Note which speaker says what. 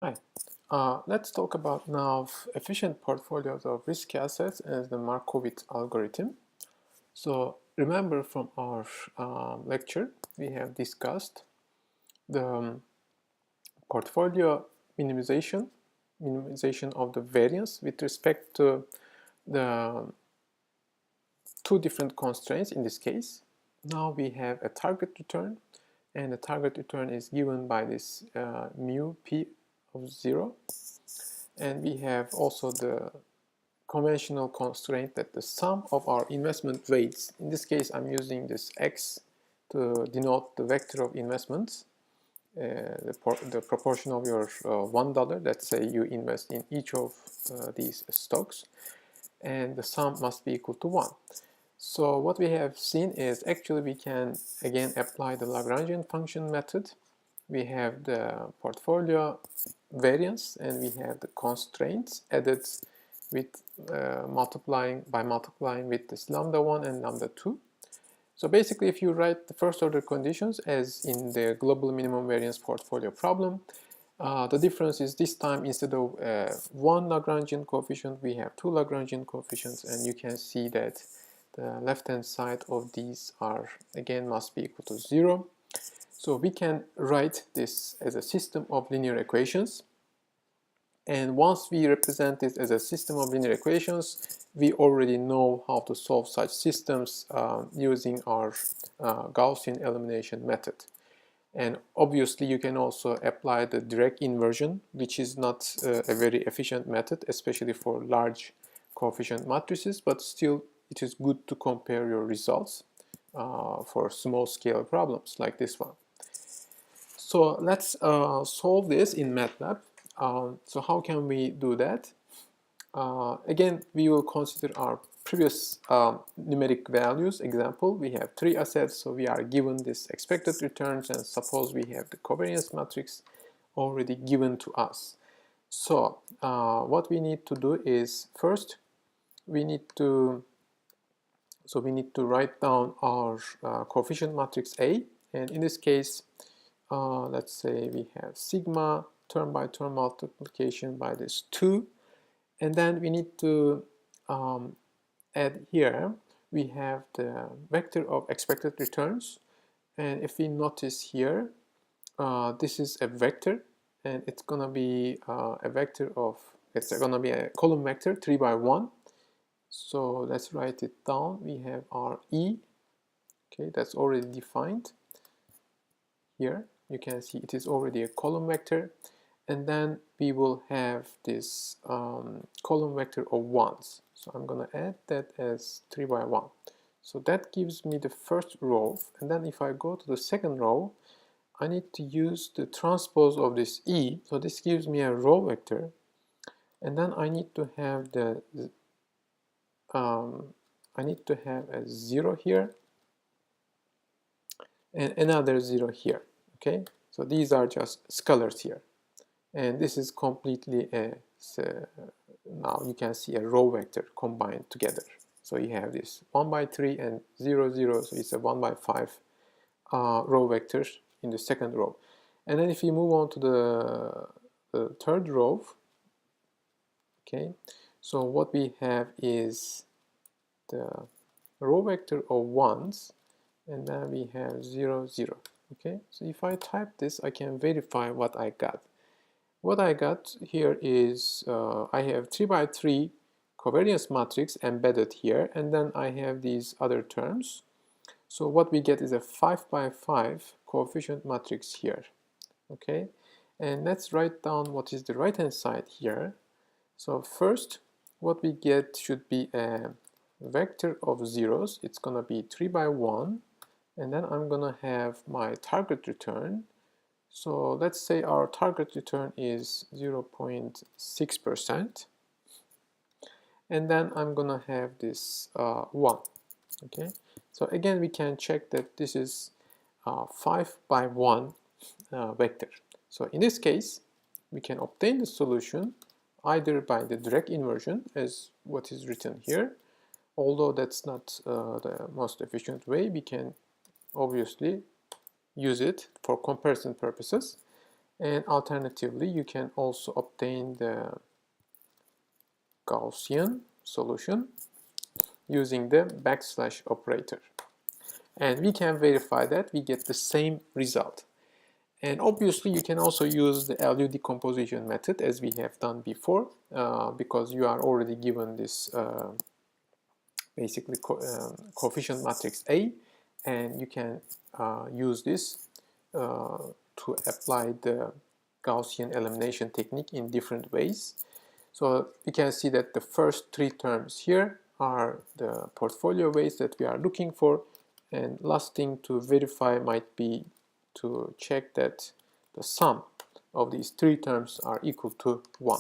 Speaker 1: Hi. Let's talk about now efficient portfolios of risky assets as the Markowitz algorithm. So remember from our lecture, we have discussed the portfolio minimization of the variance with respect to the two different constraints in this case. Now we have a target return, and the target return is given by this mu p of 0. And we have also the conventional constraint that the sum of our investment weights, in this case I'm using this x to denote the vector of investments, the proportion of your $1, let's say you invest in each of these stocks, and the sum must be equal to 1. So what we have seen is actually we can again apply the Lagrangian function method. We have the portfolio variance and we have the constraints added with multiplying with this lambda 1 and lambda 2. So basically if you write the first order conditions as in the global minimum variance portfolio problem, the difference is this time instead of one Lagrangian coefficient we have two Lagrangian coefficients, and you can see that the left hand side of these are again must be equal to 0. So we can write this as a system of linear equations. And once we represent this as a system of linear equations, we already know how to solve such systems using our Gaussian elimination method. And obviously you can also apply the direct inversion, which is not a very efficient method, especially for large coefficient matrices, but still it is good to compare your results for small scale problems like this one. So let's solve this in Matlab. So how can we do that? Again, we will consider our previous numeric values example. We have three assets, so we are given this expected returns, and suppose we have the covariance matrix already given to us. So what we need to do is first we need to write down our coefficient matrix A, and in this case let's say we have sigma term by term multiplication by this 2, and then we need to add here we have the vector of expected returns, and if we notice here this is a vector, and it's gonna be a vector of, it's gonna be a column vector 3 by 1. So let's write it down. We have our E, okay, that's already defined here. You can see it is already a column vector, and then we will have this column vector of 1s. So I'm going to add that as 3 by 1. So that gives me the first row, and then if I go to the second row, I need to use the transpose of this E. So this gives me a row vector, and then I need to have a 0 here and another 0 here. Okay, so these are just scalars here, and this is completely now you can see a row vector combined together. So you have this 1 by 3 and 0 0, so it's a 1 by 5 row vector in the second row. And then if you move on to the third row, okay, so what we have is the row vector of 1s, and then we have 0 0. Okay, so if I type this, I can verify what I got. What I got here is I have 3 by 3 covariance matrix embedded here, and then I have these other terms. So what we get is a 5 by 5 coefficient matrix here. Okay, and let's write down what is the right hand side here. So first, what we get should be a vector of zeros. It's gonna be 3 by 1. And then I'm gonna have my target return. So let's say our target return is 0.6%. And then I'm gonna have this 1. Okay, so again we can check that this is 5 by 1 vector. So in this case we can obtain the solution either by the direct inversion as what is written here, although that's not the most efficient way. We can obviously use it for comparison purposes, And alternatively, you can also obtain the Gaussian solution using the backslash operator. And we can verify that we get the same result. And obviously you can also use the LU decomposition method as we have done before, because you are already given this basically coefficient matrix A, and you can use this to apply the Gaussian elimination technique in different ways. So we can see that the first three terms here are the portfolio weights that we are looking for, and last thing to verify might be to check that the sum of these three terms are equal to 1.